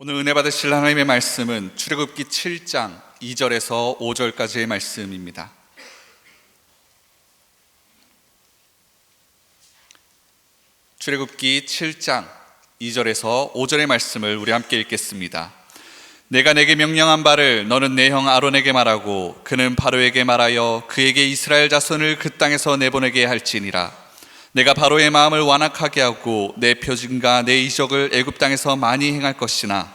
오늘 은혜 받으실 하나님의 말씀은 출애굽기 7장 2절에서 5절까지의 말씀입니다. 출애굽기 7장 2절에서 5절의 말씀을 우리 함께 읽겠습니다. 내가 내게 명령한 바를 너는 내 형 아론에게 말하고 그는 바로에게 말하여 그에게 이스라엘 자손을 그 땅에서 내보내게 할지니라. 내가 바로의 마음을 완악하게 하고 내 표징과 내 이적을 애굽 땅에서 많이 행할 것이나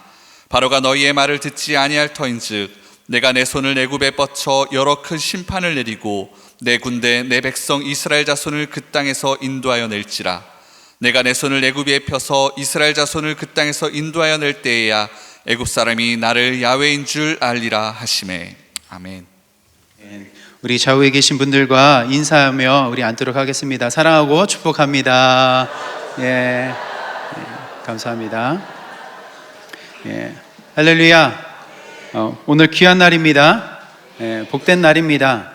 바로가 너희의 말을 듣지 아니할 터인즉 내가 내 손을 애굽에 뻗쳐 여러 큰 심판을 내리고 내 군대 내 백성 이스라엘 자손을 그 땅에서 인도하여 낼지라. 내가 내 손을 애굽에 펴서 이스라엘 자손을 그 땅에서 인도하여 낼 때에야 애굽 사람이 나를 야훼인 줄 알리라 하시매. 아멘. 우리 좌우에 계신 분들과 인사하며 우리 앉도록 하겠습니다. 사랑하고 축복합니다. 감사합니다. 할렐루야. 오늘 귀한 날입니다. 복된 날입니다.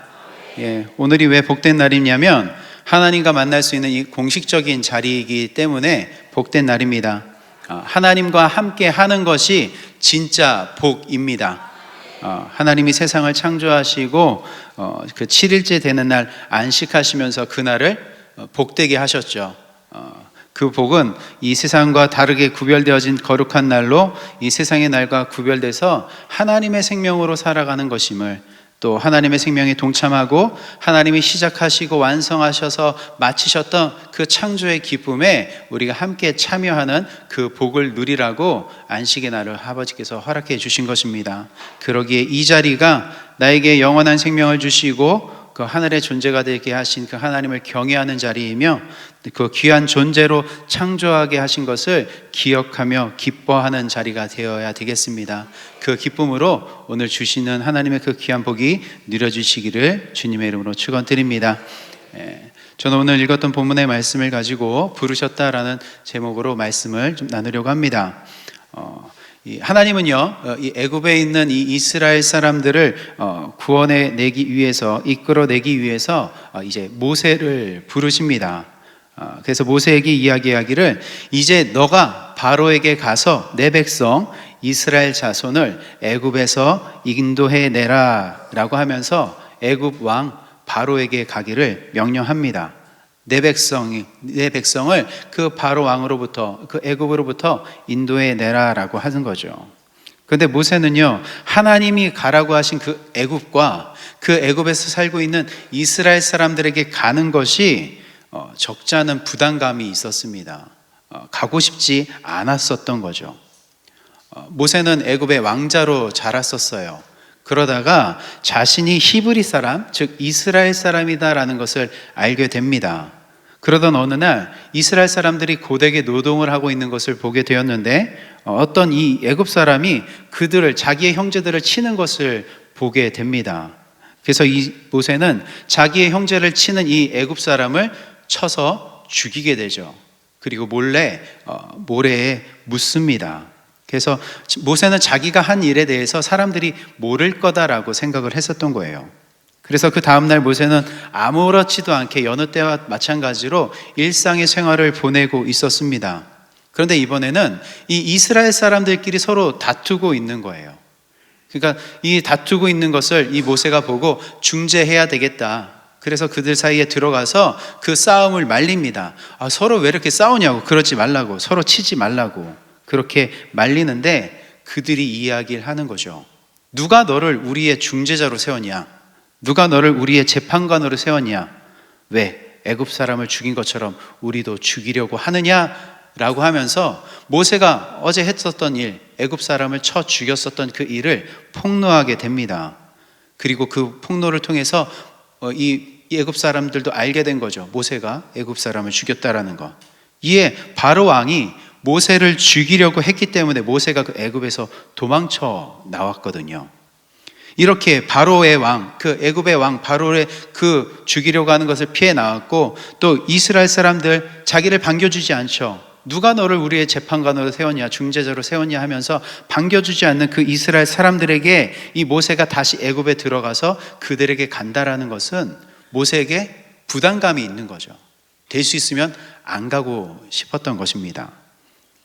오늘이 왜 복된 날이냐면 하나님과 만날 수 있는 이 공식적인 자리이기 때문에 복된 날입니다. 하나님과 함께 하는 것이 진짜 복입니다. 하나님이 세상을 창조하시고 그 7일째 되는 날 안식하시면서 그날을 복되게 하셨죠. 그 복은 이 세상과 다르게 구별되어진 거룩한 날로 이 세상의 날과 구별돼서 하나님의 생명으로 살아가는 것임을, 또 하나님의 생명에 동참하고 하나님이 시작하시고 완성하셔서 마치셨던 그 창조의 기쁨에 우리가 함께 참여하는 그 복을 누리라고 안식의 날을 아버지께서 허락해 주신 것입니다. 그러기에 이 자리가 나에게 영원한 생명을 주시고 그 하늘의 존재가 되게 하신 그 하나님을 경외하는 자리이며 그 귀한 존재로 창조하게 하신 것을 기억하며 기뻐하는 자리가 되어야 되겠습니다. 그 기쁨으로 오늘 주시는 하나님의 그 귀한 복이 누려주시기를 주님의 이름으로 축원드립니다. 저는 오늘 읽었던 본문의 말씀을 가지고 부르셨다라는 제목으로 말씀을 좀 나누려고 합니다. 하나님은요, 이 애굽에 있는 이 이스라엘 사람들을 구원해 내기 위해서, 이끌어내기 위해서 이제 모세를 부르십니다. 그래서 모세에게 이야기하기를 이제 너가 바로에게 가서 내 백성 이스라엘 자손을 애굽에서 인도해 내라 라고 하면서 애굽 왕 바로에게 가기를 명령합니다. 내 백성을 그 바로 왕으로부터, 그 애굽으로부터 인도해 내라라고 하는 거죠. 그런데 모세는요, 하나님이 가라고 하신 그 애굽과 그 애굽에서 살고 있는 이스라엘 사람들에게 가는 것이 적지 않은 부담감이 있었습니다. 가고 싶지 않았었던 거죠. 모세는 애굽의 왕자로 자랐었어요. 그러다가 자신이 히브리 사람, 즉 이스라엘 사람이다라는 것을 알게 됩니다. 그러던 어느 날 이스라엘 사람들이 고되게 노동을 하고 있는 것을 보게 되었는데 어떤 이 애굽 사람이 그들을, 자기의 형제들을 치는 것을 보게 됩니다. 그래서 이 모세는 자기의 형제를 치는 이 애굽 사람을 쳐서 죽이게 되죠. 그리고 몰래 모래에 묻습니다. 그래서 모세는 자기가 한 일에 대해서 사람들이 모를 거다라고 생각을 했었던 거예요. 그래서 그 다음날 모세는 아무렇지도 않게 여느 때와 마찬가지로 일상의 생활을 보내고 있었습니다. 그런데 이번에는 이 이스라엘 사람들끼리 서로 다투고 있는 거예요. 그러니까 이 다투고 있는 것을 이 모세가 보고 중재해야 되겠다. 그래서 그들 사이에 들어가서 그 싸움을 말립니다. 서로 왜 이렇게 싸우냐고, 그러지 말라고, 서로 치지 말라고 그렇게 말리는데 그들이 이야기를 하는 거죠. 누가 너를 우리의 중재자로 세웠냐? 누가 너를 우리의 재판관으로 세웠냐? 왜 애굽 사람을 죽인 것처럼 우리도 죽이려고 하느냐라고 하면서 모세가 어제 했었던 일, 애굽 사람을 쳐 죽였었던 그 일을 폭로하게 됩니다. 그리고 그 폭로를 통해서 이 애굽 사람들도 알게 된 거죠. 모세가 애굽 사람을 죽였다라는 거. 이에 바로 왕이 모세를 죽이려고 했기 때문에 모세가 그 애굽에서 도망쳐 나왔거든요. 이렇게 바로의 왕, 그 애굽의 왕 바로의 그 죽이려고 하는 것을 피해 나왔고, 또 이스라엘 사람들 자기를 반겨주지 않죠. 누가 너를 우리의 재판관으로 세웠냐, 중재자로 세웠냐 하면서 반겨주지 않는 그 이스라엘 사람들에게 이 모세가 다시 애굽에 들어가서 그들에게 간다라는 것은 모세에게 부담감이 있는 거죠. 될 수 있으면 안 가고 싶었던 것입니다.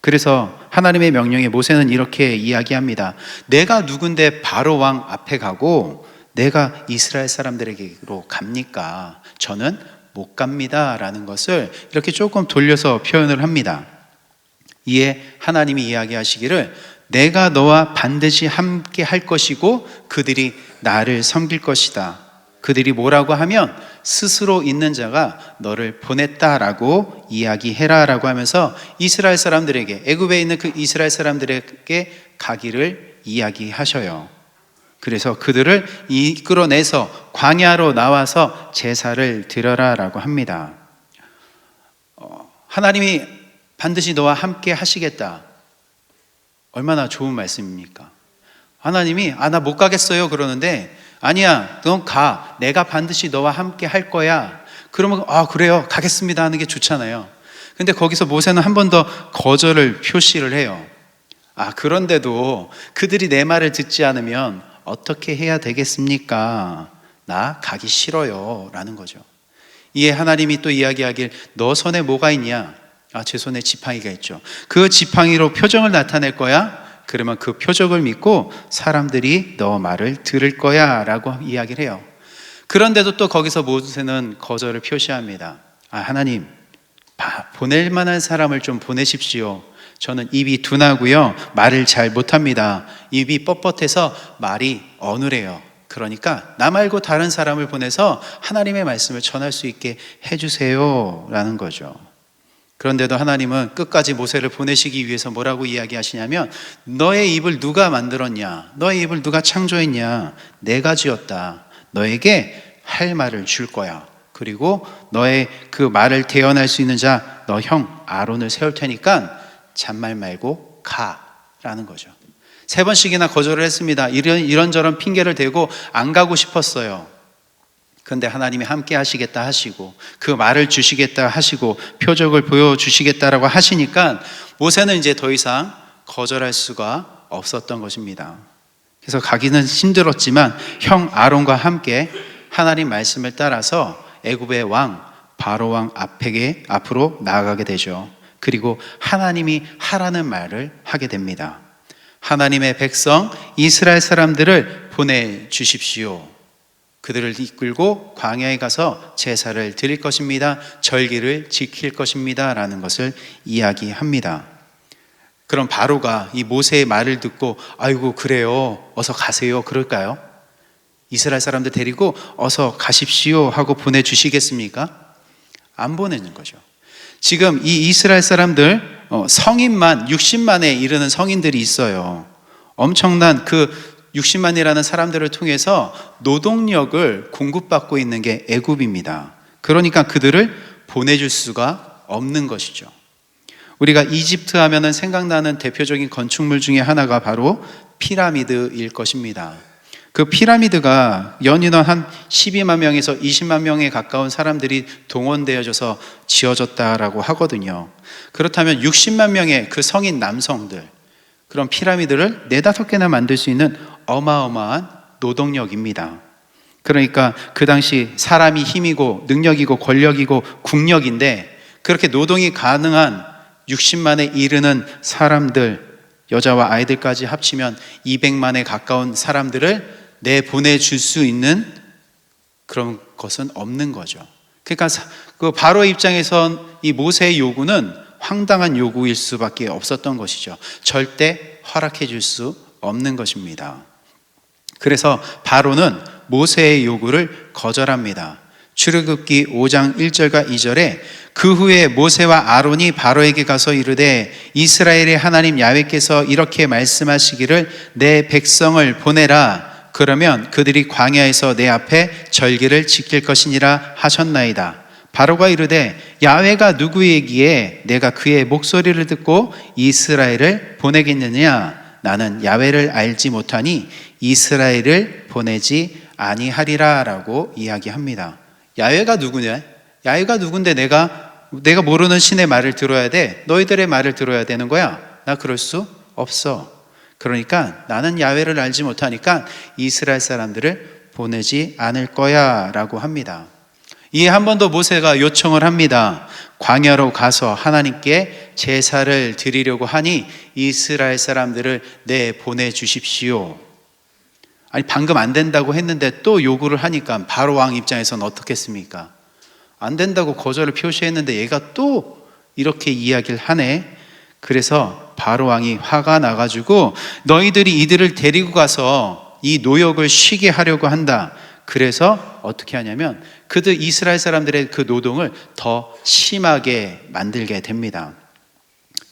그래서 하나님의 명령에 모세는 이렇게 이야기합니다. 내가 누군데 바로 왕 앞에 가고 내가 이스라엘 사람들에게로 갑니까? 저는 못 갑니다 라는 것을 이렇게 조금 돌려서 표현을 합니다. 이에 하나님이 이야기하시기를 내가 너와 반드시 함께 할 것이고 그들이 나를 섬길 것이다. 그들이 뭐라고 하면 스스로 있는 자가 너를 보냈다라고 이야기해라 라고 하면서 이스라엘 사람들에게, 애굽에 있는 그 이스라엘 사람들에게 가기를 이야기하셔요. 그래서 그들을 이끌어내서 광야로 나와서 제사를 드려라 라고 합니다. 하나님이 반드시 너와 함께 하시겠다. 얼마나 좋은 말씀입니까? 하나님이 나 못 가겠어요 그러는데 아니야, 넌 가. 내가 반드시 너와 함께 할 거야. 그러면 그래요, 가겠습니다 하는 게 좋잖아요. 근데 거기서 모세는 한 번 더 거절을 표시를 해요. 그런데도 그들이 내 말을 듣지 않으면 어떻게 해야 되겠습니까? 나 가기 싫어요 라는 거죠. 이에 하나님이 또 이야기하길 너 손에 뭐가 있냐? 제 손에 지팡이가 있죠. 그 지팡이로 표정을 나타낼 거야? 그러면 그 표적을 믿고 사람들이 너 말을 들을 거야 라고 이야기를 해요. 그런데도 또 거기서 모세는 거절을 표시합니다. 하나님, 보낼 만한 사람을 좀 보내십시오. 저는 입이 둔하고요, 말을 잘 못합니다. 입이 뻣뻣해서 말이 어눌해요. 그러니까 나 말고 다른 사람을 보내서 하나님의 말씀을 전할 수 있게 해주세요 라는 거죠. 그런데도 하나님은 끝까지 모세를 보내시기 위해서 뭐라고 이야기하시냐면 너의 입을 누가 만들었냐? 너의 입을 누가 창조했냐? 내가 지었다. 너에게 할 말을 줄 거야. 그리고 너의 그 말을 대언할 수 있는 자, 너 형 아론을 세울 테니까 잔말 말고 가라는 거죠. 3번씩이나 거절을 했습니다. 이런저런 핑계를 대고 안 가고 싶었어요. 그런데 하나님이 함께 하시겠다 하시고 그 말을 주시겠다 하시고 표적을 보여주시겠다라고 하시니까 모세는 이제 더 이상 거절할 수가 없었던 것입니다. 그래서 가기는 힘들었지만 형 아론과 함께 하나님 말씀을 따라서 애굽의 왕 바로 왕 앞으로 나아가게 되죠. 그리고 하나님이 하라는 말을 하게 됩니다. 하나님의 백성 이스라엘 사람들을 보내주십시오. 그들을 이끌고 광야에 가서 제사를 드릴 것입니다. 절기를 지킬 것입니다 라는 것을 이야기합니다. 그럼 바로가 이 모세의 말을 듣고 아이고 그래요, 어서 가세요 그럴까요? 이스라엘 사람들 데리고 어서 가십시오 하고 보내주시겠습니까? 안 보내는 거죠. 지금 이 이스라엘 사람들 성인만 60만에 이르는 성인들이 있어요. 엄청난 그 60만이라는 사람들을 통해서 노동력을 공급받고 있는 게 애굽입니다. 그러니까 그들을 보내줄 수가 없는 것이죠. 우리가 이집트 하면은 생각나는 대표적인 건축물 중에 하나가 바로 피라미드일 것입니다. 그 피라미드가 연인원 한 12만 명에서 20만 명에 가까운 사람들이 동원되어져서 지어졌다라고 하거든요. 그렇다면 60만 명의 그 성인 남성들, 그런 피라미드를 4-5개나 만들 수 있는 어마어마한 노동력입니다. 그러니까 그 당시 사람이 힘이고 능력이고 권력이고 국력인데 그렇게 노동이 가능한 60만에 이르는 사람들, 여자와 아이들까지 합치면 200만에 가까운 사람들을 내보내줄 수 있는 그런 것은 없는 거죠. 그러니까 그 바로의 입장에선 이 모세의 요구는 황당한 요구일 수밖에 없었던 것이죠. 절대 허락해 줄 수 없는 것입니다. 그래서 바로는 모세의 요구를 거절합니다. 출애굽기 5장 1절과 2절에 그 후에 모세와 아론이 바로에게 가서 이르되 이스라엘의 하나님 야훼께서 이렇게 말씀하시기를 내 백성을 보내라. 그러면 그들이 광야에서 내 앞에 절기를 지킬 것이니라 하셨나이다. 바로가 이르되 야훼가 누구이기에 내가 그의 목소리를 듣고 이스라엘을 보내겠느냐? 나는 야훼를 알지 못하니 이스라엘을 보내지 아니하리라 라고 이야기합니다. 야훼가 누구냐? 야훼가 누군데 내가 모르는 신의 말을 들어야 돼? 너희들의 말을 들어야 되는 거야? 나 그럴 수 없어. 그러니까 나는 야훼를 알지 못하니까 이스라엘 사람들을 보내지 않을 거야 라고 합니다. 이에 한 번 더 모세가 요청을 합니다. 광야로 가서 하나님께 제사를 드리려고 하니 이스라엘 사람들을 내보내 주십시오. 아니, 방금 안 된다고 했는데 또 요구를 하니까 바로 왕 입장에서는 어떻겠습니까? 안 된다고 거절을 표시했는데 얘가 또 이렇게 이야기를 하네. 그래서 바로 왕이 화가 나가지고 너희들이 이들을 데리고 가서 이 노역을 쉬게 하려고 한다. 그래서 어떻게 하냐면 그들 이스라엘 사람들의 그 노동을 더 심하게 만들게 됩니다.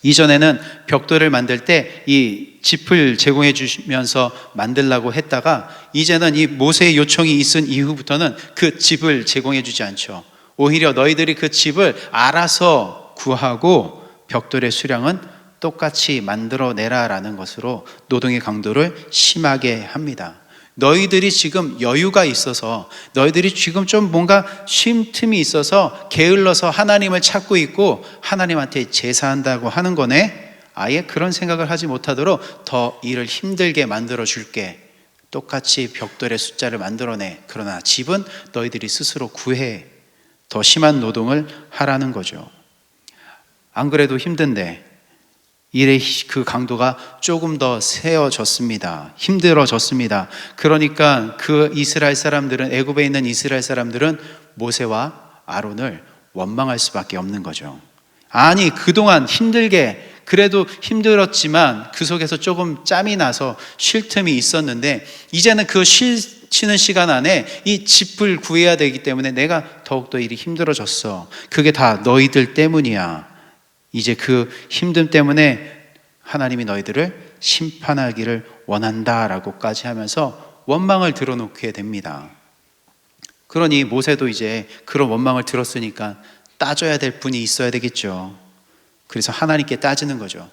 이전에는 벽돌을 만들 때 이 짚을 제공해 주시면서 만들라고 했다가 이제는 이 모세의 요청이 있은 이후부터는 그 짚을 제공해 주지 않죠. 오히려 너희들이 그 짚을 알아서 구하고 벽돌의 수량은 똑같이 만들어내라라는 것으로 노동의 강도를 심하게 합니다. 너희들이 지금 여유가 있어서, 너희들이 지금 좀 뭔가 쉼 틈이 있어서 게을러서 하나님을 찾고 있고 하나님한테 제사한다고 하는 거네. 아예 그런 생각을 하지 못하도록 더 일을 힘들게 만들어 줄게. 똑같이 벽돌의 숫자를 만들어내. 그러나 집은 너희들이 스스로 구해. 더 심한 노동을 하라는 거죠. 안 그래도 힘든데 일의 그 강도가 조금 더 세어졌습니다. 힘들어졌습니다. 그러니까 그 이스라엘 사람들은, 애굽에 있는 이스라엘 사람들은 모세와 아론을 원망할 수밖에 없는 거죠. 아니, 그동안 힘들게, 그래도 힘들었지만 그 속에서 조금 짬이 나서 쉴 틈이 있었는데 이제는 그 쉬는 시간 안에 이 짚을 구해야 되기 때문에 내가 더욱더 일이 힘들어졌어. 그게 다 너희들 때문이야. 이제 그 힘듦 때문에 하나님이 너희들을 심판하기를 원한다라고까지 하면서 원망을 드러놓게 됩니다. 그러니 모세도 이제 그런 원망을 들었으니까 따져야 될 분이 있어야 되겠죠. 그래서 하나님께 따지는 거죠.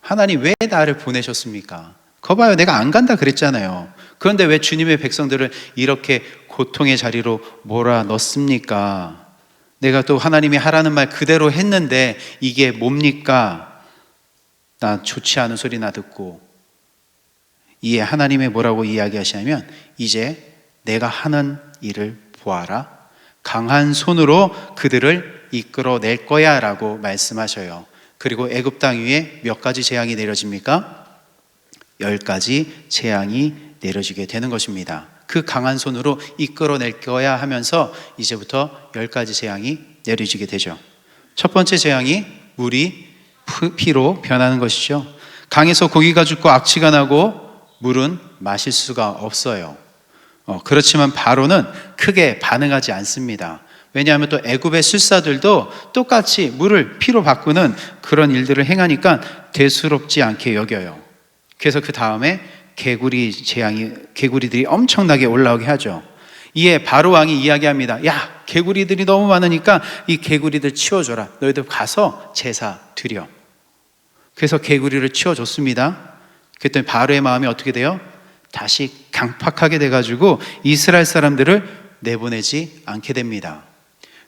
하나님, 왜 나를 보내셨습니까? 거 봐요, 내가 안 간다 그랬잖아요. 그런데 왜 주님의 백성들을 이렇게 고통의 자리로 몰아넣습니까? 내가 또 하나님이 하라는 말 그대로 했는데 이게 뭡니까? 나 좋지 않은 소리나 듣고. 이에 하나님이 뭐라고 이야기하시냐면 이제 내가 하는 일을 보아라. 강한 손으로 그들을 이끌어낼 거야 라고 말씀하셔요. 그리고 애굽 땅 위에 몇 가지 재앙이 내려집니까? 10가지 재앙이 내려지게 되는 것입니다. 그 강한 손으로 이끌어낼 거야 하면서 이제부터 10가지 재앙이 내려지게 되죠. 첫 번째 재앙이 물이 피로 변하는 것이죠. 강에서 고기가 죽고 악취가 나고 물은 마실 수가 없어요. 그렇지만 바로는 크게 반응하지 않습니다. 왜냐하면 또 애굽의 술사들도 똑같이 물을 피로 바꾸는 그런 일들을 행하니까 대수롭지 않게 여겨요. 그래서 그 다음에 개구리들이 엄청나게 올라오게 하죠. 이에 바로 왕이 이야기합니다. 야, 개구리들이 너무 많으니까 이 개구리들 치워줘라. 너희들 가서 제사 드려. 그래서 개구리를 치워줬습니다. 그랬더니 바로의 마음이 어떻게 돼요? 다시 강팍하게 돼가지고 이스라엘 사람들을 내보내지 않게 됩니다.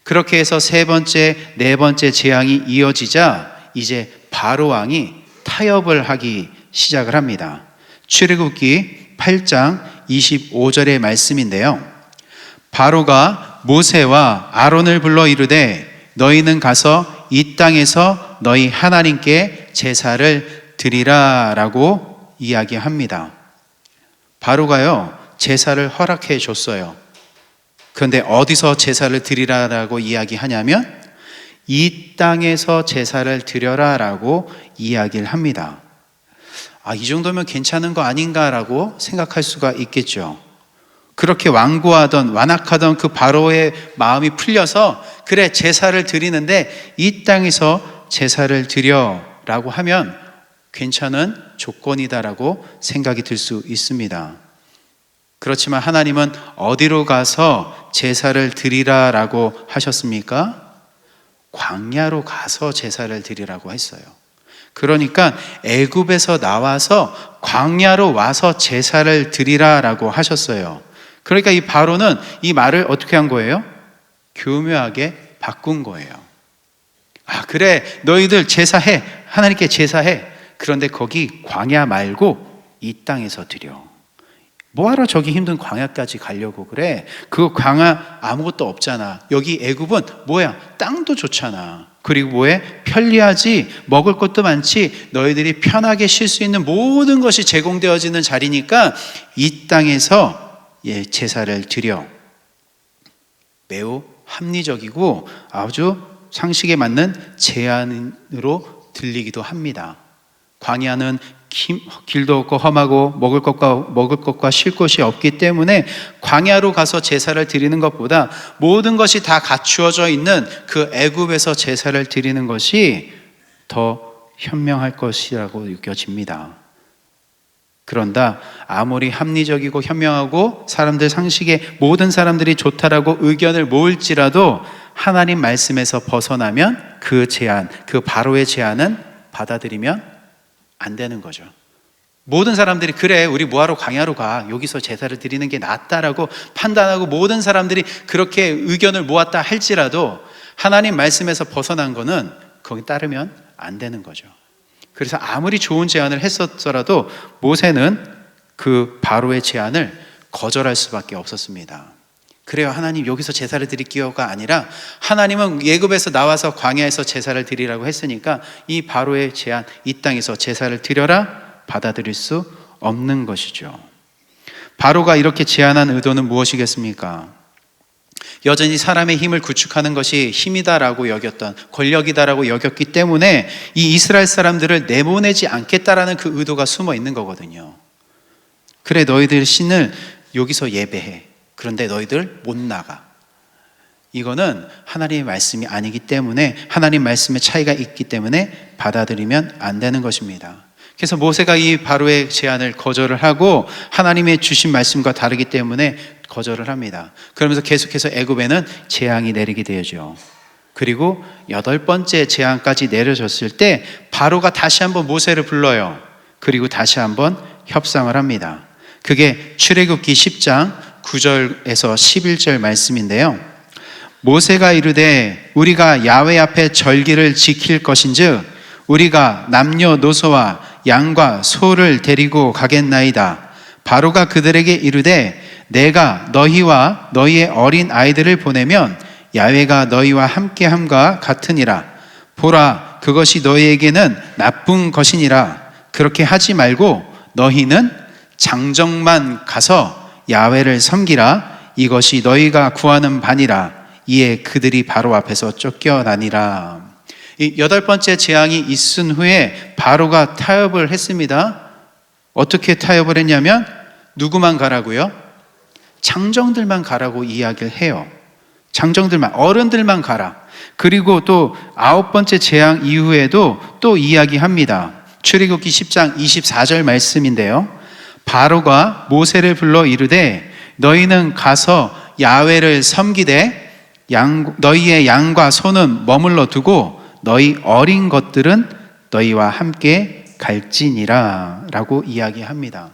그렇게 해서 세 번째, 네 번째 재앙이 이어지자 이제 바로 왕이 타협을 하기 시작을 합니다. 출애굽기 8장 25절의 말씀인데요. 바로가 모세와 아론을 불러 이르되 너희는 가서 이 땅에서 너희 하나님께 제사를 드리라 라고 이야기합니다. 바로가요, 제사를 허락해 줬어요. 그런데 어디서 제사를 드리라라고 이야기하냐면 이 땅에서 제사를 드려라 라고 이야기를 합니다. 이 정도면 괜찮은 거 아닌가라고 생각할 수가 있겠죠. 그렇게 완고하던 완악하던 그 바로의 마음이 풀려서 그래, 제사를 드리는데 이 땅에서 제사를 드려라고 하면 괜찮은 조건이다라고 생각이 들 수 있습니다. 그렇지만 하나님은 어디로 가서 제사를 드리라라고 하셨습니까? 광야로 가서 제사를 드리라고 했어요. 그러니까 애굽에서 나와서 광야로 와서 제사를 드리라라고 하셨어요. 그러니까 이 바로는 이 말을 어떻게 한 거예요? 교묘하게 바꾼 거예요. 그래, 너희들 제사해. 하나님께 제사해. 그런데 거기 광야 말고 이 땅에서 드려. 뭐하러 저기 힘든 광야까지 가려고 그래? 그 광야 아무것도 없잖아. 여기 애굽은 뭐야? 땅도 좋잖아. 그리고 뭐에 편리하지, 먹을 것도 많지, 너희들이 편하게 쉴 수 있는 모든 것이 제공되어지는 자리니까 이 땅에서 제사를 드려. 매우 합리적이고 아주 상식에 맞는 제안으로 들리기도 합니다. 광야는 길도 없고 험하고 먹을 것과 쉴 곳이 없기 때문에 광야로 가서 제사를 드리는 것보다 모든 것이 다 갖추어져 있는 그 애굽에서 제사를 드리는 것이 더 현명할 것이라고 느껴집니다. 그런다 아무리 합리적이고 현명하고 사람들 상식에 모든 사람들이 좋다라고 의견을 모을지라도 하나님 말씀에서 벗어나면 그 제안, 그 바로의 제안은 받아들이면 안 되는 거죠. 모든 사람들이 그래 우리 뭐하러 광야로 가, 여기서 제사를 드리는 게 낫다라고 판단하고 모든 사람들이 그렇게 의견을 모았다 할지라도 하나님 말씀에서 벗어난 거는 거기 따르면 안 되는 거죠. 그래서 아무리 좋은 제안을 했었더라도 모세는 그 바로의 제안을 거절할 수밖에 없었습니다. 그래요, 하나님 여기서 제사를 드릴게요가 아니라 하나님은 애굽에서 나와서 광야에서 제사를 드리라고 했으니까 이 바로의 제안, 이 땅에서 제사를 드려라 받아들일 수 없는 것이죠. 바로가 이렇게 제안한 의도는 무엇이겠습니까? 여전히 사람의 힘을 구축하는 것이 힘이다라고 여겼던, 권력이다라고 여겼기 때문에 이 이스라엘 사람들을 내보내지 않겠다라는 그 의도가 숨어 있는 거거든요. 그래 너희들 신을 여기서 예배해, 그런데 너희들 못 나가. 이거는 하나님의 말씀이 아니기 때문에, 하나님 말씀의 차이가 있기 때문에 받아들이면 안 되는 것입니다. 그래서 모세가 이 바로의 제안을 거절을 하고 하나님의 주신 말씀과 다르기 때문에 거절을 합니다. 그러면서 계속해서 애굽에는 재앙이 내리게 되죠. 그리고 8번째 재앙까지 내려졌을 때 바로가 다시 한번 모세를 불러요. 그리고 다시 한번 협상을 합니다. 그게 출애굽기 10장 9절에서 11절 말씀인데요. 모세가 이르되 우리가 야훼 앞에 절기를 지킬 것인즉 우리가 남녀노소와 양과 소를 데리고 가겠나이다. 바로가 그들에게 이르되 내가 너희와 너희의 어린 아이들을 보내면 야훼가 너희와 함께함과 같으니라. 보라, 그것이 너희에게는 나쁜 것이니라. 그렇게 하지 말고 너희는 장정만 가서 야훼를 섬기라. 이것이 너희가 구하는 바니라. 이에 그들이 바로 앞에서 쫓겨나니라. 이 8번째 재앙이 있은 후에 바로가 타협을 했습니다. 어떻게 타협을 했냐면 누구만 가라고요? 장정들만 가라고 이야기를 해요. 장정들만, 어른들만 가라. 그리고 또 9번째 재앙 이후에도 또 이야기합니다. 출애굽기 10장 24절 말씀인데요. 바로가 모세를 불러 이르되 너희는 가서 야훼를 섬기되 너희의 양과 소는 머물러 두고 너희 어린 것들은 너희와 함께 갈지니라 라고 이야기합니다.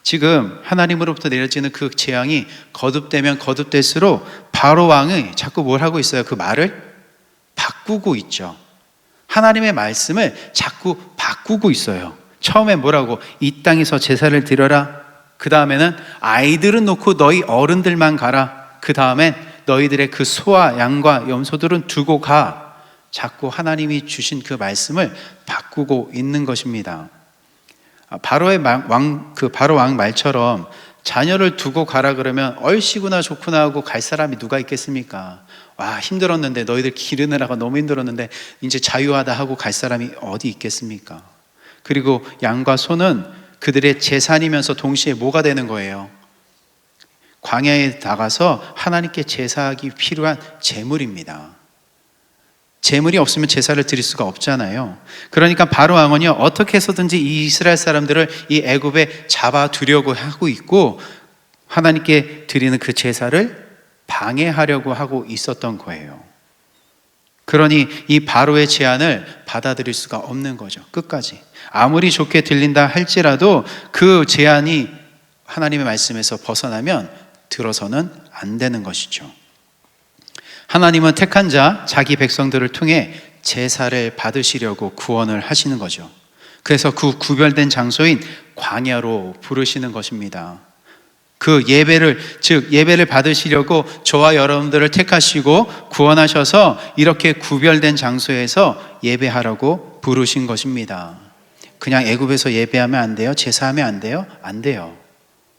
지금 하나님으로부터 내려지는 그 재앙이 거듭되면 거듭될수록 바로 왕이 자꾸 뭘 하고 있어요? 그 말을 바꾸고 있죠. 하나님의 말씀을 자꾸 바꾸고 있어요. 처음에 뭐라고? 이 땅에서 제사를 드려라. 그 다음에는 아이들은 놓고 너희 어른들만 가라. 그 다음엔 너희들의 그 소와 양과 염소들은 두고 가. 자꾸 하나님이 주신 그 말씀을 바꾸고 있는 것입니다. 바로 왕 말처럼 자녀를 두고 가라 그러면 얼씨구나 좋구나 하고 갈 사람이 누가 있겠습니까? 와, 힘들었는데, 너희들 기르느라고 너무 힘들었는데 이제 자유하다 하고 갈 사람이 어디 있겠습니까? 그리고 양과 소는 그들의 재산이면서 동시에 뭐가 되는 거예요? 광야에 나가서 하나님께 제사하기 필요한 제물입니다. 제물이 없으면 제사를 드릴 수가 없잖아요. 그러니까 바로 왕은요, 어떻게 해서든지 이 이스라엘 사람들을 이 애굽에 잡아두려고 하고 있고 하나님께 드리는 그 제사를 방해하려고 하고 있었던 거예요. 그러니 이 바로의 제안을 받아들일 수가 없는 거죠. 끝까지 아무리 좋게 들린다 할지라도 그 제안이 하나님의 말씀에서 벗어나면 들어서는 안 되는 것이죠. 하나님은 택한 자, 자기 백성들을 통해 제사를 받으시려고 구원을 하시는 거죠. 그래서 그 구별된 장소인 광야로 부르시는 것입니다. 그 예배를, 즉 예배를 받으시려고 저와 여러분들을 택하시고 구원하셔서 이렇게 구별된 장소에서 예배하라고 부르신 것입니다. 그냥 애굽에서 예배하면 안 돼요? 제사하면 안 돼요? 안 돼요.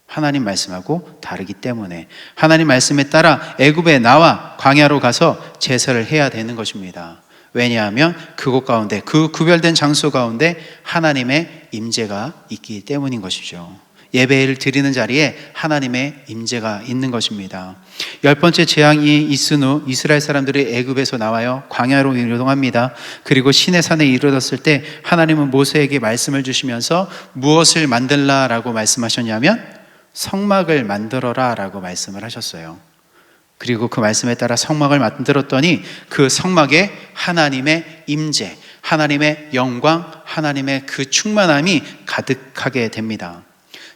하나님 말씀하고 다르기 때문에 하나님 말씀에 따라 애굽에 나와 광야로 가서 제사를 해야 되는 것입니다. 왜냐하면 그곳 가운데, 그 구별된 장소 가운데 하나님의 임재가 있기 때문인 것이죠. 예배를 드리는 자리에 하나님의 임재가 있는 것입니다. 10번째 재앙이 있은 후 이스라엘 사람들이 애굽에서 나와요. 광야로 이동합니다. 그리고 시내산에 이르렀을 때 하나님은 모세에게 말씀을 주시면서 무엇을 만들라라고 말씀하셨냐면 성막을 만들어라 라고 말씀을 하셨어요. 그리고 그 말씀에 따라 성막을 만들었더니 그 성막에 하나님의 임재, 하나님의 영광, 하나님의 그 충만함이 가득하게 됩니다.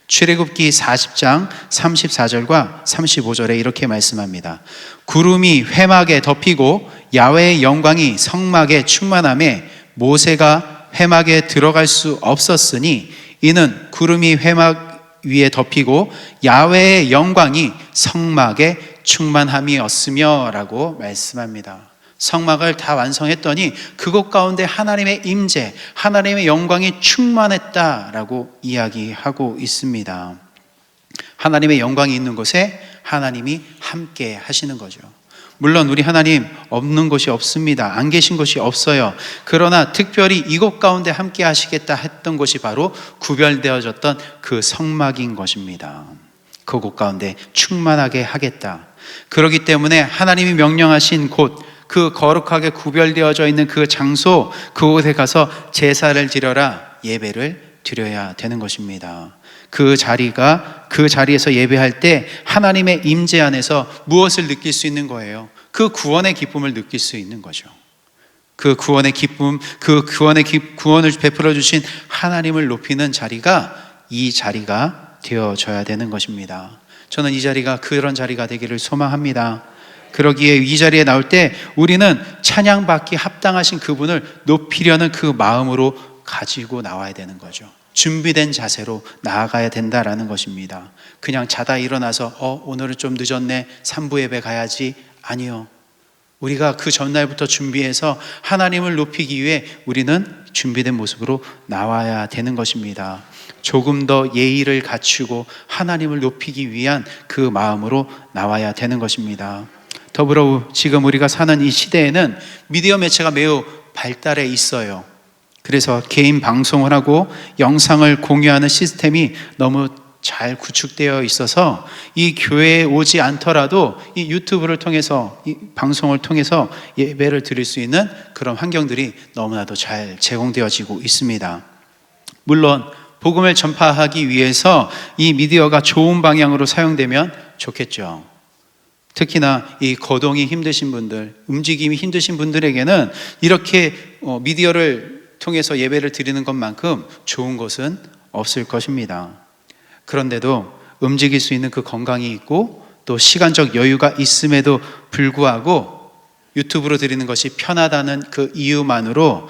출애굽기 40장 34절과 35절에 이렇게 말씀합니다. 구름이 회막에 덮이고 야훼의 영광이 성막에 충만함에 모세가 회막에 들어갈 수 없었으니 이는 구름이 회막 위에 덮이고 야훼의 영광이 성막에 충만함이었으며 라고 말씀합니다. 성막을 다 완성했더니 그곳 가운데 하나님의 임재, 하나님의 영광이 충만했다라고 이야기하고 있습니다. 하나님의 영광이 있는 곳에 하나님이 함께 하시는 거죠. 물론 우리 하나님 없는 곳이 없습니다. 안 계신 곳이 없어요. 그러나 특별히 이곳 가운데 함께 하시겠다 했던 곳이 바로 구별되어졌던 그 성막인 것입니다. 그곳 가운데 충만하게 하겠다. 그렇기 때문에 하나님이 명령하신 곳, 그 거룩하게 구별되어져 있는 그 장소, 그곳에 가서 제사를 드려라, 예배를 드려야 되는 것입니다. 그 자리에서 예배할 때 하나님의 임재 안에서 무엇을 느낄 수 있는 거예요? 그 구원의 기쁨을 느낄 수 있는 거죠. 그 구원의 기쁨, 구원을 베풀어 주신 하나님을 높이는 자리가 이 자리가 되어져야 되는 것입니다. 저는 이 자리가 그런 자리가 되기를 소망합니다. 그러기에 이 자리에 나올 때 우리는 찬양받기 합당하신 그분을 높이려는 그 마음으로 가지고 나와야 되는 거죠. 준비된 자세로 나아가야 된다라는 것입니다. 그냥 자다 일어나서 오늘은 좀 늦었네, 3부 예배 가야지. 아니요. 우리가 그 전날부터 준비해서 하나님을 높이기 위해 우리는 준비된 모습으로 나와야 되는 것입니다. 조금 더 예의를 갖추고 하나님을 높이기 위한 그 마음으로 나와야 되는 것입니다. 더불어 지금 우리가 사는 이 시대에는 미디어 매체가 매우 발달해 있어요. 그래서 개인 방송을 하고 영상을 공유하는 시스템이 너무 잘 구축되어 있어서 이 교회에 오지 않더라도 이 유튜브를 통해서, 이 방송을 통해서 예배를 드릴 수 있는 그런 환경들이 너무나도 잘 제공되어지고 있습니다. 물론 복음을 전파하기 위해서 이 미디어가 좋은 방향으로 사용되면 좋겠죠. 특히나 이 거동이 힘드신 분들, 움직임이 힘드신 분들에게는 이렇게 미디어를 통해서 예배를 드리는 것만큼 좋은 것은 없을 것입니다. 그런데도 움직일 수 있는 그 건강이 있고 또 시간적 여유가 있음에도 불구하고 유튜브로 드리는 것이 편하다는 그 이유만으로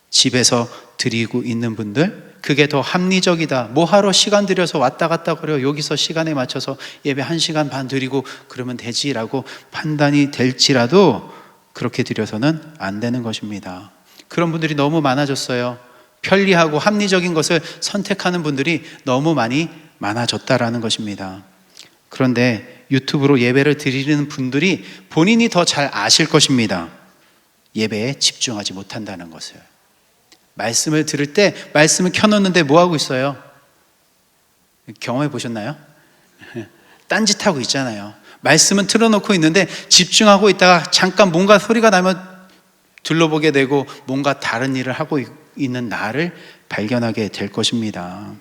집에서 드리고 있는 분들, 그게 더 합리적이다. 뭐하러 시간 들여서 왔다 갔다 그래요. 여기서 시간에 맞춰서 예배 1시간 반 드리고 그러면 되지라고 판단이 될지라도 그렇게 드려서는 안 되는 것입니다. 그런 분들이 너무 많아졌어요. 편리하고 합리적인 것을 선택하는 분들이 너무 많아졌다라는 것입니다. 그런데 유튜브로 예배를 드리는 분들이 본인이 더 잘 아실 것입니다. 예배에 집중하지 못한다는 것을. 말씀을 들을 때 말씀을 켜놓는데 뭐하고 있어요? 경험해 보셨나요? 딴짓하고 있잖아요. 말씀은 틀어놓고 있는데 집중하고 있다가 잠깐 뭔가 소리가 나면 둘러보게 되고 뭔가 다른 일을 하고 있는 나를 발견하게 될 것입니다.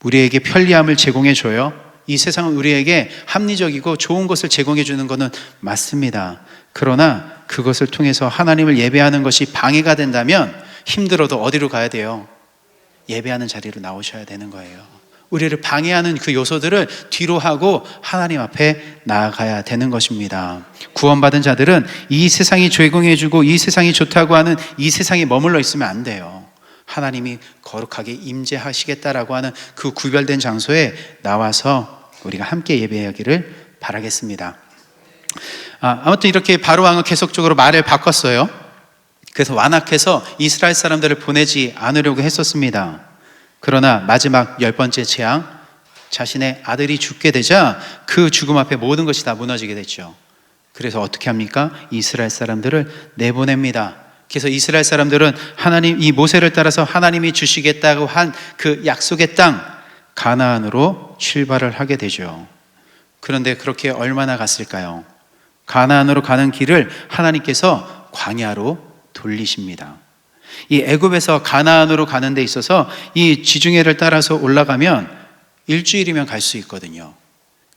우리에게 편리함을 제공해 줘요. 이 세상은 우리에게 합리적이고 좋은 것을 제공해 주는 것은 맞습니다. 그러나 그것을 통해서 하나님을 예배하는 것이 방해가 된다면 힘들어도 어디로 가야 돼요? 예배하는 자리로 나오셔야 되는 거예요. 우리를 방해하는 그 요소들을 뒤로 하고 하나님 앞에 나아가야 되는 것입니다. 구원받은 자들은 이 세상이 제공해 주고 이 세상이 좋다고 하는 이 세상에 머물러 있으면 안 돼요. 하나님이 거룩하게 임재하시겠다라고 하는 그 구별된 장소에 나와서 우리가 함께 예배하기를 바라겠습니다. 아무튼 이렇게 바로왕은 계속적으로 말을 바꿨어요. 그래서 완악해서 이스라엘 사람들을 보내지 않으려고 했었습니다. 그러나 마지막 10번째 재앙, 자신의 아들이 죽게 되자 그 죽음 앞에 모든 것이 다 무너지게 됐죠. 그래서 어떻게 합니까? 이스라엘 사람들을 내보냅니다. 그래서 이스라엘 사람들은 하나님, 이 모세를 따라서 하나님이 주시겠다고 한 그 약속의 땅 가나안으로 출발을 하게 되죠. 그런데 그렇게 얼마나 갔을까요? 가나안으로 가는 길을 하나님께서 광야로 돌리십니다. 이 애굽에서 가나안으로 가는 데 있어서 이 지중해를 따라서 올라가면 일주일이면 갈 수 있거든요.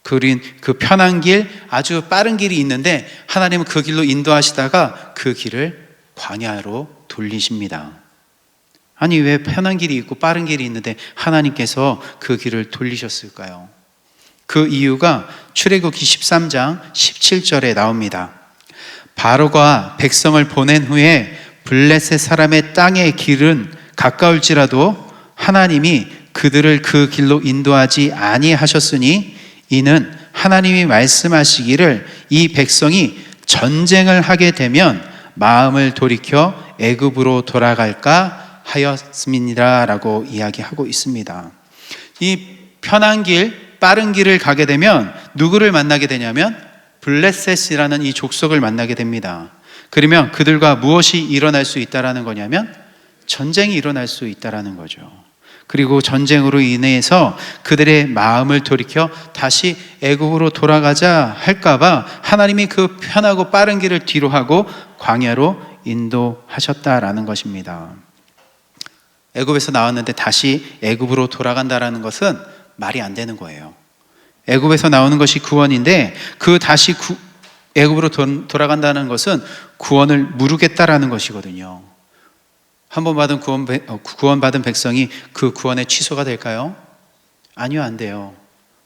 그 편한 길, 아주 빠른 길이 있는데 하나님은 그 길로 인도하시다가 그 길을 광야로 돌리십니다. 아니, 왜 편한 길이 있고 빠른 길이 있는데 하나님께서 그 길을 돌리셨을까요? 그 이유가 출애굽기 13장 17절에 나옵니다. 바로가 백성을 보낸 후에 블레셋 사람의 땅의 길은 가까울지라도 하나님이 그들을 그 길로 인도하지 아니하셨으니 이는 하나님이 말씀하시기를 이 백성이 전쟁을 하게 되면 마음을 돌이켜 애굽으로 돌아갈까 하였습니다라고 이야기하고 있습니다. 이 편한 길, 빠른 길을 가게 되면 누구를 만나게 되냐면 블레셋이라는 이 족속을 만나게 됩니다. 그러면 그들과 무엇이 일어날 수 있다라는 거냐면 전쟁이 일어날 수 있다라는 거죠. 그리고 전쟁으로 인해서 그들의 마음을 돌이켜 다시 애굽으로 돌아가자 할까봐 하나님이 그 편하고 빠른 길을 뒤로 하고 광야로 인도하셨다라는 것입니다. 애굽에서 나왔는데 다시 애굽으로 돌아간다라는 것은 말이 안 되는 거예요. 애굽에서 나오는 것이 구원인데 그 다시 애굽으로 돌아간다는 것은 구원을 무르겠다라는 것이거든요. 한번 받은 구원받은 백성이 그 구원의 취소가 될까요? 아니요, 안 돼요.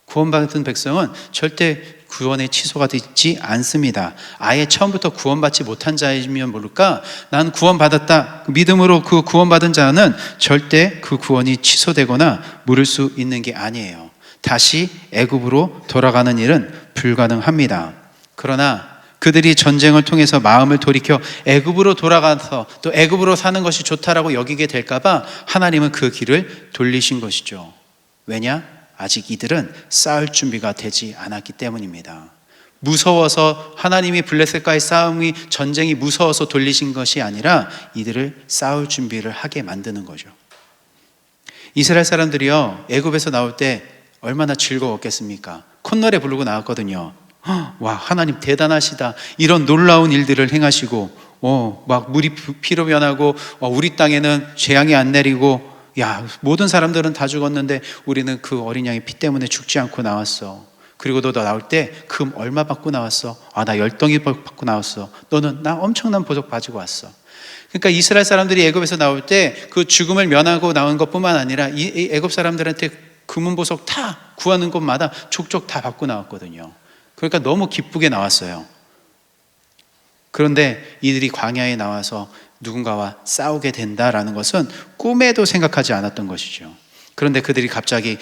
구원받은 백성은 절대 구원의 취소가 되지 않습니다. 아예 처음부터 구원받지 못한 자이면 모를까? 난 구원받았다. 믿음으로 그 구원받은 자는 절대 그 구원이 취소되거나 물을 수 있는 게 아니에요. 다시 애굽으로 돌아가는 일은 불가능합니다. 그러나 그들이 전쟁을 통해서 마음을 돌이켜 애굽으로 돌아가서 또 애굽으로 사는 것이 좋다라고 여기게 될까봐 하나님은 그 길을 돌리신 것이죠. 왜냐? 아직 이들은 싸울 준비가 되지 않았기 때문입니다. 무서워서 하나님이 블레셋과의 싸움이 전쟁이 무서워서 돌리신 것이 아니라 이들을 싸울 준비를 하게 만드는 거죠. 이스라엘 사람들이요, 애굽에서 나올 때 얼마나 즐거웠겠습니까? 콧노래 부르고 나왔거든요. 와, 하나님 대단하시다. 이런 놀라운 일들을 행하시고 막 물이 피로 변하고 우리 땅에는 재앙이 안 내리고 야, 모든 사람들은 다 죽었는데 우리는 그 어린 양의 피 때문에 죽지 않고 나왔어. 그리고 너 나올 때 금 얼마 받고 나왔어? 나 10덩이 받고 나왔어. 너는 나 엄청난 보석 가지고 왔어. 그러니까 이스라엘 사람들이 애굽에서 나올 때 그 죽음을 면하고 나온 것뿐만 아니라 이 애굽 사람들한테 금은 보석 다 구하는 곳마다 족족 다 받고 나왔거든요. 그러니까 너무 기쁘게 나왔어요. 그런데 이들이 광야에 나와서 누군가와 싸우게 된다라는 것은 꿈에도 생각하지 않았던 것이죠. 그런데 그들이 갑자기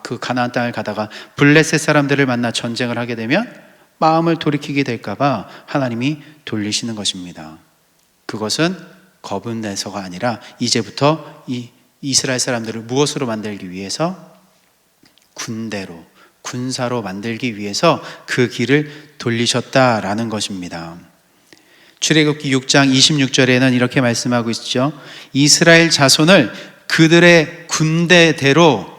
그 가나안 땅을 가다가 블레셋 사람들을 만나 전쟁을 하게 되면 마음을 돌이키게 될까봐 하나님이 돌리시는 것입니다. 그것은 겁은 내서가 아니라 이제부터 이 이스라엘 사람들을 무엇으로 만들기 위해서? 군사로 만들기 위해서 그 길을 돌리셨다라는 것입니다. 출애굽기 6장 26절에는 이렇게 말씀하고 있죠. 이스라엘 자손을 그들의 군대대로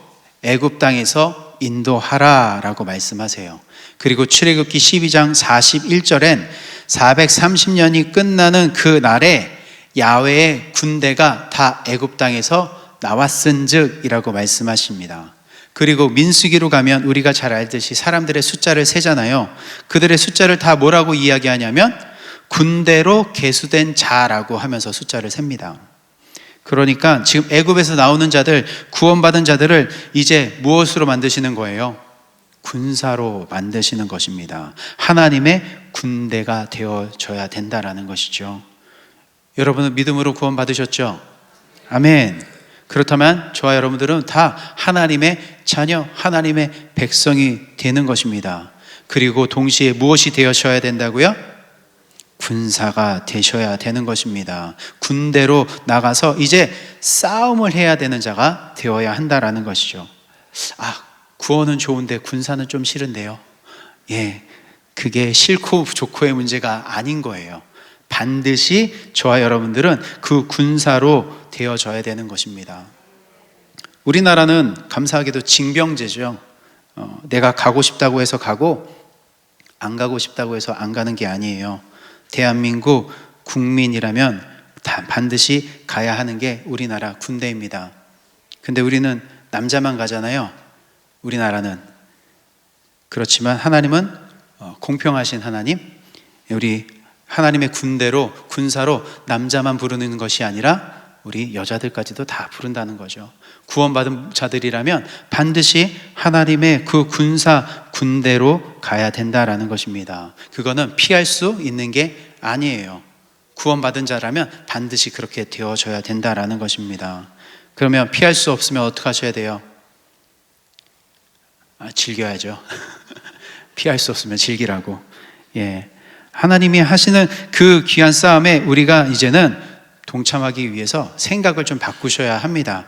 애굽 땅에서 인도하라라고 말씀하세요. 그리고 출애굽기 12장 41절엔 430년이 끝나는 그 날에 야훼의 군대가 다 애굽 땅에서 나왔은즉이라고 말씀하십니다. 그리고 민수기로 가면 우리가 잘 알듯이 사람들의 숫자를 세잖아요. 그들의 숫자를 다 뭐라고 이야기하냐면 군대로 계수된 자라고 하면서 숫자를 셉니다. 그러니까 지금 애굽에서 나오는 자들, 구원받은 자들을 이제 무엇으로 만드시는 거예요? 군사로 만드시는 것입니다. 하나님의 군대가 되어져야 된다라는 것이죠. 여러분은 믿음으로 구원받으셨죠? 아멘. 그렇다면 저와 여러분들은 다 하나님의 자녀, 하나님의 백성이 되는 것입니다. 그리고 동시에 무엇이 되셔야 된다고요? 군사가 되셔야 되는 것입니다. 군대로 나가서 이제 싸움을 해야 되는 자가 되어야 한다라는 것이죠. 구원은 좋은데 군사는 좀 싫은데요. 그게 싫고 좋고의 문제가 아닌 거예요. 반드시 저와 여러분들은 그 군사로 되어져야 되는 것입니다. 우리나라는 감사하게도 징병제죠. 내가 가고 싶다고 해서 가고 안 가고 싶다고 해서 안 가는 게 아니에요. 대한민국 국민이라면 반드시 가야 하는 게 우리나라 군대입니다. 근데 우리는 남자만 가잖아요. 우리나라는. 그렇지만 하나님은 공평하신 하나님, 우리 하나님의 군대로, 군사로 남자만 부르는 것이 아니라 우리 여자들까지도 다 부른다는 거죠. 구원받은 자들이라면 반드시 하나님의 그 군대로 가야 된다라는 것입니다. 그거는 피할 수 있는 게 아니에요. 구원받은 자라면 반드시 그렇게 되어져야 된다라는 것입니다. 그러면 피할 수 없으면 어떻게 하셔야 돼요? 즐겨야죠. 피할 수 없으면 즐기라고. 하나님이 하시는 그 귀한 싸움에 우리가 이제는 동참하기 위해서 생각을 좀 바꾸셔야 합니다.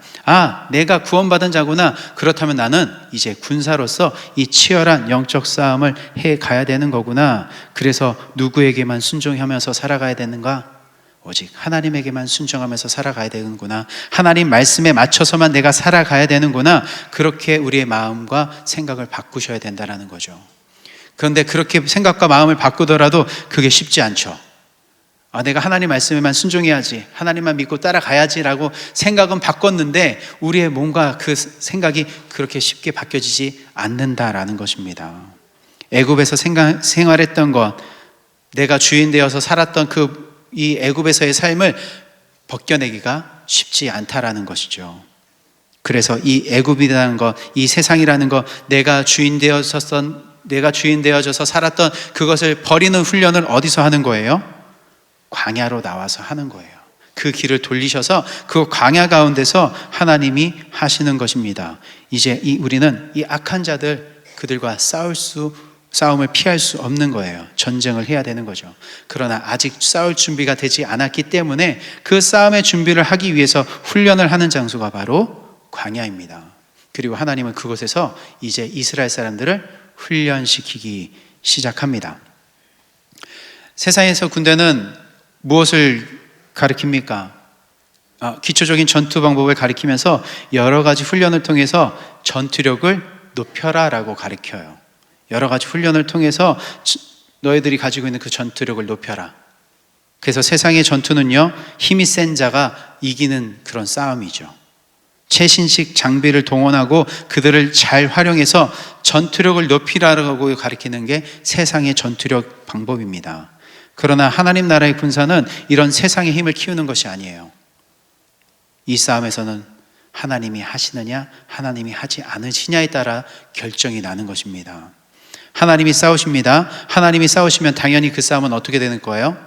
내가 구원받은 자구나. 그렇다면 나는 이제 군사로서 이 치열한 영적 싸움을 해 가야 되는 거구나. 그래서 누구에게만 순종하면서 살아가야 되는가? 오직 하나님에게만 순종하면서 살아가야 되는구나. 하나님 말씀에 맞춰서만 내가 살아가야 되는구나. 그렇게 우리의 마음과 생각을 바꾸셔야 된다는 거죠. 그런데 그렇게 생각과 마음을 바꾸더라도 그게 쉽지 않죠. 내가 하나님 말씀에만 순종해야지, 하나님만 믿고 따라가야지라고 생각은 바꿨는데 우리의 몸과 그 생각이 그렇게 쉽게 바뀌어지지 않는다라는 것입니다. 애굽에서 생활했던 것, 내가 주인 되어서 살았던 이 애굽에서의 삶을 벗겨내기가 쉽지 않다라는 것이죠. 그래서 이 애굽이라는 것, 이 세상이라는 것, 내가 주인 되어져서 살았던 그것을 버리는 훈련을 어디서 하는 거예요? 광야로 나와서 하는 거예요. 그 길을 돌리셔서 그 광야 가운데서 하나님이 하시는 것입니다. 이제 우리는 이 악한 자들, 그들과 싸움을 피할 수 없는 거예요. 전쟁을 해야 되는 거죠. 그러나 아직 싸울 준비가 되지 않았기 때문에 그 싸움의 준비를 하기 위해서 훈련을 하는 장소가 바로 광야입니다. 그리고 하나님은 그곳에서 이제 이스라엘 사람들을 훈련시키기 시작합니다. 세상에서 군대는 무엇을 가리킵니까? 기초적인 전투 방법을 가리키면서 여러 가지 훈련을 통해서 전투력을 높여라라고 가리켜요. 여러 가지 훈련을 통해서 너희들이 가지고 있는 그 전투력을 높여라. 그래서 세상의 전투는요, 힘이 센 자가 이기는 그런 싸움이죠. 최신식 장비를 동원하고 그들을 잘 활용해서 전투력을 높이라고 가리키는 게 세상의 전투력 방법입니다. 그러나 하나님 나라의 군사는 이런 세상의 힘을 키우는 것이 아니에요. 이 싸움에서는 하나님이 하시느냐, 하나님이 하지 않으시냐에 따라 결정이 나는 것입니다. 하나님이 싸우십니다. 하나님이 싸우시면 당연히 그 싸움은 어떻게 되는 거예요?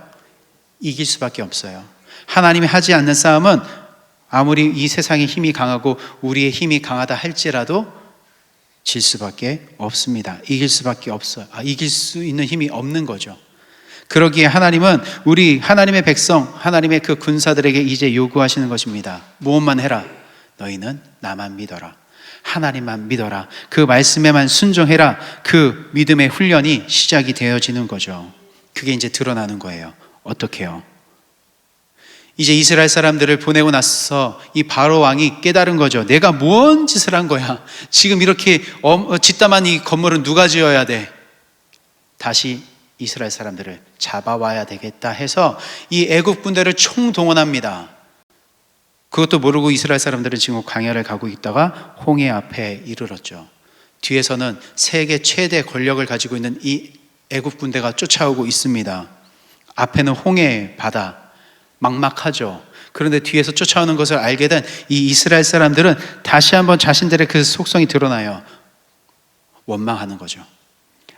이길 수밖에 없어요. 하나님이 하지 않는 싸움은 아무리 이 세상의 힘이 강하고 우리의 힘이 강하다 할지라도 질 수밖에 없습니다. 이길 수밖에 없어요. 이길 수 있는 힘이 없는 거죠. 그러기에 하나님은 우리 하나님의 백성, 하나님의 그 군사들에게 이제 요구하시는 것입니다. 무엇만 해라. 너희는 나만 믿어라. 하나님만 믿어라. 그 말씀에만 순종해라. 그 믿음의 훈련이 시작이 되어지는 거죠. 그게 이제 드러나는 거예요. 어떻게요? 이제 이스라엘 사람들을 보내고 나서 이 바로 왕이 깨달은 거죠. 내가 뭔 짓을 한 거야? 지금 이렇게 짓담한 이 건물은 누가 지어야 돼? 다시 이스라엘 사람들을 잡아와야 되겠다 해서 이 애국 군대를 총동원합니다. 그것도 모르고 이스라엘 사람들은 지금 광야를 가고 있다가 홍해 앞에 이르렀죠. 뒤에서는 세계 최대 권력을 가지고 있는 이 애국 군대가 쫓아오고 있습니다. 앞에는 홍해 바다, 막막하죠. 그런데 뒤에서 쫓아오는 것을 알게 된 이 이스라엘 사람들은 다시 한번 자신들의 그 속성이 드러나요. 원망하는 거죠.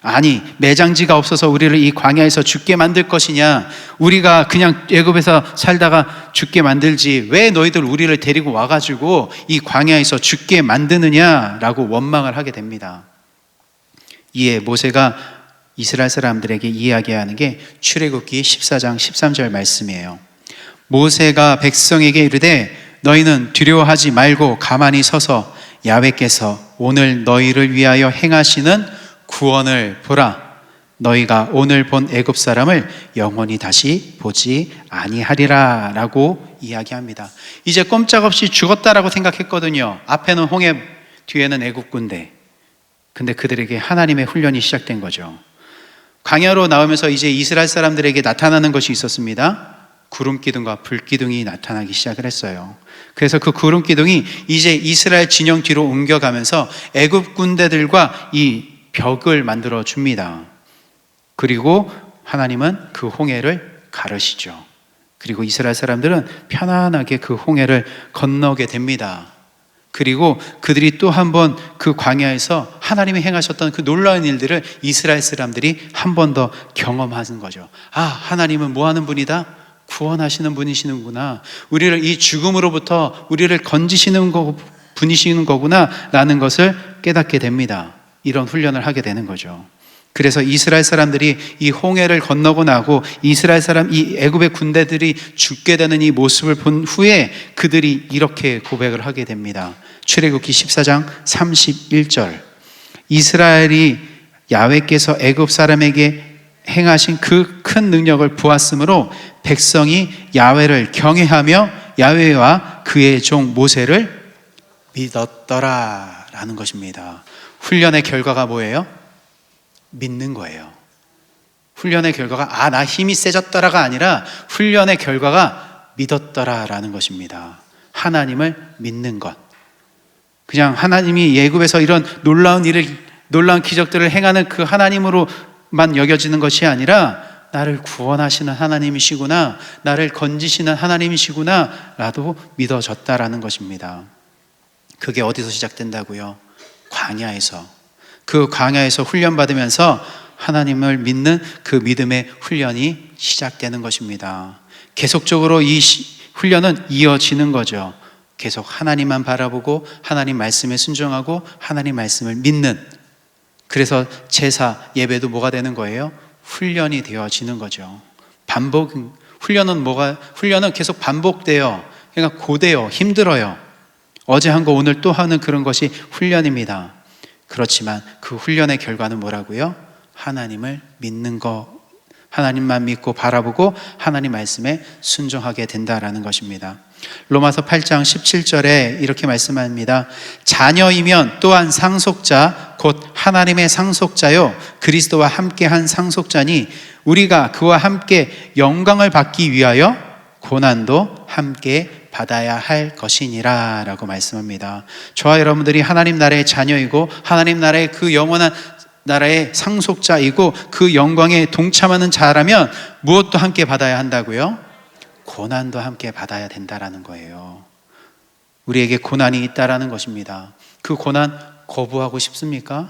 아니, 매장지가 없어서 우리를 이 광야에서 죽게 만들 것이냐? 우리가 그냥 애굽에서 살다가 죽게 만들지 왜 너희들 우리를 데리고 와가지고 이 광야에서 죽게 만드느냐라고 원망을 하게 됩니다. 이에 모세가 이스라엘 사람들에게 이야기하는 게 출애굽기 14장 13절 말씀이에요. 모세가 백성에게 이르되 너희는 두려워하지 말고 가만히 서서 야훼께서 오늘 너희를 위하여 행하시는 구원을 보라. 너희가 오늘 본 애굽 사람을 영원히 다시 보지 아니하리라 라고 이야기합니다. 이제 꼼짝없이 죽었다라고 생각했거든요. 앞에는 홍해, 뒤에는 애굽 군대. 근데 그들에게 하나님의 훈련이 시작된 거죠. 광야로 나오면서 이제 이스라엘 사람들에게 나타나는 것이 있었습니다. 구름 기둥과 불 기둥이 나타나기 시작을 했어요. 그래서 그 구름 기둥이 이제 이스라엘 진영 뒤로 옮겨가면서 애굽 군대들과 이 벽을 만들어 줍니다. 그리고 하나님은 그 홍해를 가르시죠. 그리고 이스라엘 사람들은 편안하게 그 홍해를 건너게 됩니다. 그리고 그들이 또 한 번 그 광야에서 하나님이 행하셨던 그 놀라운 일들을 이스라엘 사람들이 한 번 더 경험하는 거죠. 아, 하나님은 뭐 하는 분이다? 구원하시는 분이시는구나. 우리를 이 죽음으로부터 우리를 건지시는 분이시는 거구나 라는 것을 깨닫게 됩니다. 이런 훈련을 하게 되는 거죠. 그래서 이스라엘 사람들이 이 홍해를 건너고 나고 이스라엘 사람, 이 애굽의 군대들이 죽게 되는 이 모습을 본 후에 그들이 이렇게 고백을 하게 됩니다. 출애굽기 14장 31절. 이스라엘이 야훼께서 애굽 사람에게 행하신 그 큰 능력을 보았으므로 백성이 야훼를 경외하며 야훼와 그의 종 모세를 믿었더라 라는 것입니다. 훈련의 결과가 뭐예요? 믿는 거예요. 훈련의 결과가 나 힘이 세졌더라가 아니라 훈련의 결과가 믿었더라라는 것입니다. 하나님을 믿는 것. 그냥 하나님이 애굽에서 이런 놀라운 기적들을 행하는 그 하나님으로만 여겨지는 것이 아니라 나를 구원하시는 하나님이시구나, 나를 건지시는 하나님이시구나 라도 믿어졌다라는 것입니다. 그게 어디서 시작된다고요? 광야에서. 그 광야에서 훈련받으면서 하나님을 믿는 그 믿음의 훈련이 시작되는 것입니다. 계속적으로 이 훈련은 이어지는 거죠. 계속 하나님만 바라보고 하나님 말씀에 순종하고 하나님 말씀을 믿는. 그래서 제사, 예배도 뭐가 되는 거예요? 훈련이 되어지는 거죠. 훈련은 계속 반복돼요. 그러니까 고돼요. 힘들어요. 어제 한 거 오늘 또 하는 그런 것이 훈련입니다. 그렇지만 그 훈련의 결과는 뭐라고요? 하나님을 믿는 것, 하나님만 믿고 바라보고 하나님 말씀에 순종하게 된다라는 것입니다. 로마서 8장 17절에 이렇게 말씀합니다. 자녀이면 또한 상속자 곧 하나님의 상속자요 그리스도와 함께한 상속자니 우리가 그와 함께 영광을 받기 위하여 고난도 함께 받아야 할 것이니라 라고 말씀합니다. 저와 여러분들이 하나님 나라의 자녀이고 하나님 나라의 그 영원한 나라의 상속자이고 그 영광에 동참하는 자라면 무엇도 함께 받아야 한다고요? 고난도 함께 받아야 된다라는 거예요. 우리에게 고난이 있다라는 것입니다. 그 고난 거부하고 싶습니까?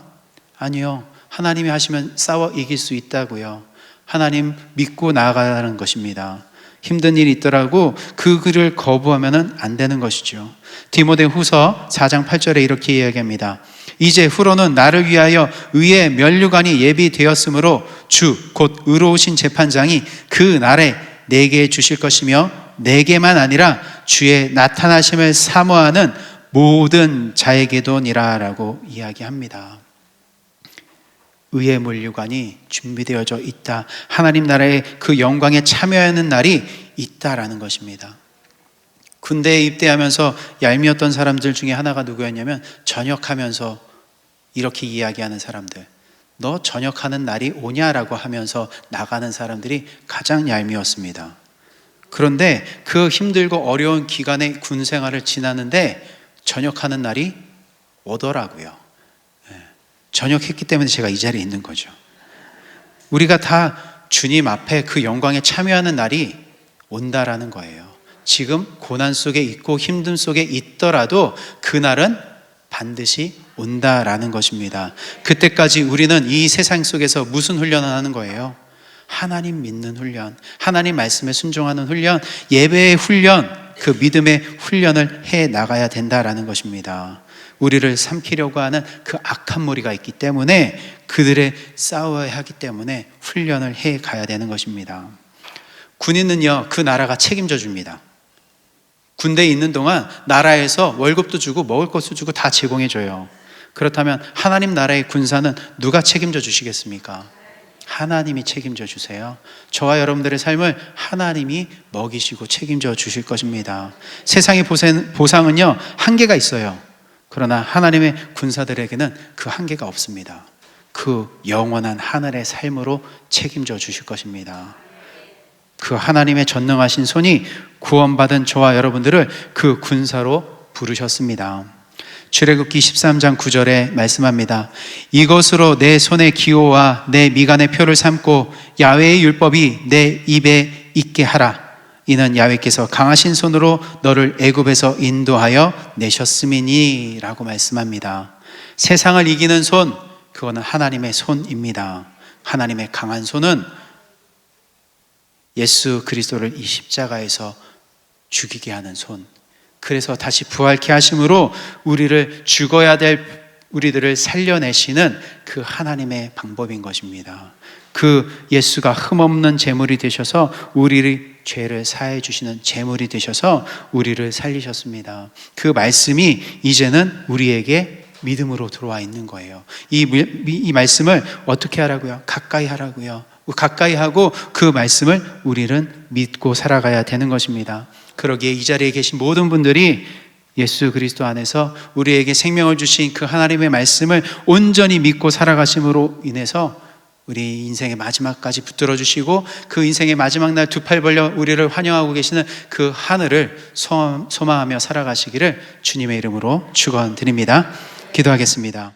아니요. 하나님이 하시면 싸워 이길 수 있다고요. 하나님 믿고 나아가는 것입니다. 힘든 일이 있더라도 그 글을 거부하면 안 되는 것이죠. 디모데후서 4장 8절에 이렇게 이야기합니다. 이제 후로는 나를 위하여 의의 면류관이 예비되었으므로 주 곧 의로우신 재판장이 그 날에 내게 주실 것이며 내게만 아니라 주의 나타나심을 사모하는 모든 자에게도니라 라고 이야기합니다. 의의 면류관이 준비되어져 있다. 하나님 나라의 그 영광에 참여하는 날이 있다라는 것입니다. 군대에 입대하면서 얄미웠던 사람들 중에 하나가 누구였냐면 전역하면서 이렇게 이야기하는 사람들. 너 전역하는 날이 오냐라고 하면서 나가는 사람들이 가장 얄미웠습니다. 그런데 그 힘들고 어려운 기간의 군 생활을 지나는데 전역하는 날이 오더라고요. 전역했기 때문에 제가 이 자리에 있는 거죠. 우리가 다 주님 앞에 그 영광에 참여하는 날이 온다라는 거예요. 지금 고난 속에 있고 힘듦 속에 있더라도 그날은 반드시 온다라는 것입니다. 그때까지 우리는 이 세상 속에서 무슨 훈련을 하는 거예요? 하나님 믿는 훈련, 하나님 말씀에 순종하는 훈련, 예배의 훈련, 그 믿음의 훈련을 해 나가야 된다라는 것입니다. 우리를 삼키려고 하는 그 악한 무리가 있기 때문에 그들에 싸워야 하기 때문에 훈련을 해 가야 되는 것입니다. 군인은요, 그 나라가 책임져 줍니다. 군대에 있는 동안 나라에서 월급도 주고 먹을 것도 주고 다 제공해 줘요. 그렇다면 하나님 나라의 군사는 누가 책임져 주시겠습니까? 하나님이 책임져 주세요. 저와 여러분들의 삶을 하나님이 먹이시고 책임져 주실 것입니다. 세상의 보상은요, 한계가 있어요. 그러나 하나님의 군사들에게는 그 한계가 없습니다. 그 영원한 하늘의 삶으로 책임져 주실 것입니다. 그 하나님의 전능하신 손이 구원받은 저와 여러분들을 그 군사로 부르셨습니다. 출애굽기 13장 9절에 말씀합니다. 이것으로 내 손의 기호와 내 미간의 표를 삼고 야훼의 율법이 내 입에 있게 하라. 이는 야훼께서 강하신 손으로 너를 애굽에서 인도하여 내셨음이니 라고 말씀합니다. 세상을 이기는 손, 그거는 하나님의 손입니다. 하나님의 강한 손은 예수 그리스도를 이 십자가에서 죽이게 하는 손, 그래서 다시 부활케 하심으로 우리를 죽어야 될 우리들을 살려내시는 그 하나님의 방법인 것입니다. 그 예수가 흠없는 제물이 되셔서 우리의 죄를 사해 주시는 제물이 되셔서 우리를 살리셨습니다. 그 말씀이 이제는 우리에게 믿음으로 들어와 있는 거예요. 이 말씀을 어떻게 하라고요? 가까이 하라고요. 가까이 하고 그 말씀을 우리는 믿고 살아가야 되는 것입니다. 그러기에 이 자리에 계신 모든 분들이 예수 그리스도 안에서 우리에게 생명을 주신 그 하나님의 말씀을 온전히 믿고 살아가심으로 인해서 우리 인생의 마지막까지 붙들어 주시고 그 인생의 마지막 날 두 팔 벌려 우리를 환영하고 계시는 그 하늘을 소망하며 살아가시기를 주님의 이름으로 축원드립니다. 기도하겠습니다.